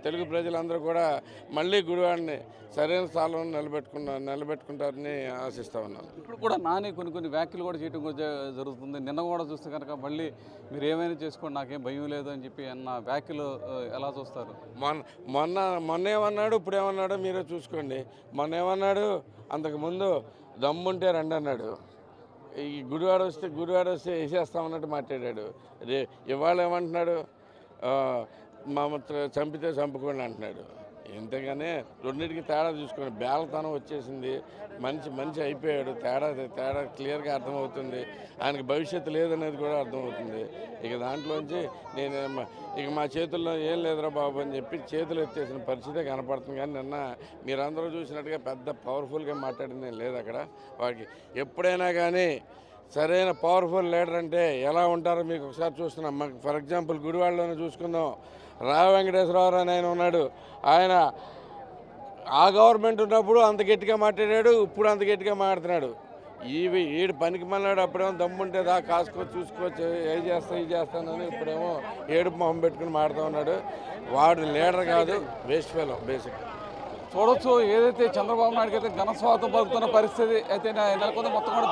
తెలుగు ప్రజలందరూ కూడా మళ్ళీ గుడివాడిని సరైన స్థానంలో నిలబెట్టుకుంటారని ఆశిస్తూ ఉన్నాను. ఇప్పుడు కూడా నాని కొన్ని వ్యాఖ్యలు కూడా చేయడం కూడా జరుగుతుంది. నిన్న కూడా చూస్తే కనుక మళ్ళీ మీరు ఏమైనా చేసుకోండి నాకేం భయం లేదు అని చెప్పి అన్న వ్యాఖ్యలు ఎలా చూస్తారు? మొన్న ఏమన్నాడు, ఇప్పుడు ఏమన్నాడో మీరే చూసుకోండి. మొన్న ఏమన్నాడు, అంతకుముందు దమ్ముంటే రండి అన్నాడు. ఈ గుడివాడ వస్తే వేసేస్తామన్నట్టు మాట్లాడాడు. ఇవాళ ఏమంటున్నాడు, చంపితే చంపుకోండి అంటున్నాడు. ఇంతగానే రెండింటికి తేడా చూసుకోండి. బేలతనం వచ్చేసింది, మనిషి అయిపోయాడు. తేడా క్లియర్గా అర్థమవుతుంది. ఆయనకి భవిష్యత్తు లేదనేది కూడా అర్థమవుతుంది. ఇక దాంట్లోంచి ఇక మా చేతుల్లో ఏం లేదురా బాబు అని చెప్పి చేతులు ఎత్తేసిన పరిస్థితే కనపడుతుంది. కానీ నిన్న మీరందరూ చూసినట్టుగా పెద్ద పవర్ఫుల్గా మాట్లాడింది లేదు అక్కడ. వాడికి ఎప్పుడైనా కానీ సరైన పవర్ఫుల్ లీడర్ అంటే ఎలా ఉంటారో మీకు ఒకసారి చూస్తున్నాం. మాకు ఫర్ ఎగ్జాంపుల్ గుడివాడలోనే చూసుకుందాం. రావ వెంకటేశ్వరరావు అని ఆయన ఉన్నాడు. ఆయన ఆ గవర్నమెంట్ ఉన్నప్పుడు అంత గట్టిగా మాట్లాడాడు, ఇప్పుడు అంత గట్టిగా మాట్లాడుతున్నాడు. ఈడు పనికి మళ్ళాడు. అప్పుడేమో దమ్ముంటే కాసుకో చూసుకోవచ్చు, ఇది చేస్తానని ఇప్పుడేమో ఏడుపు మొహం పెట్టుకుని మాడుతూ ఉన్నాడు. వాడు లీడర్ కాదు, వేస్ట్ ఫెలో బేసిక్. చూడొచ్చు ఏదైతే చంద్రబాబు నాయుడుకి అయితే ఘన స్వాగతం పలుకుతున్న పరిస్థితి అయితే నెలకొంది. మొత్తం కూడా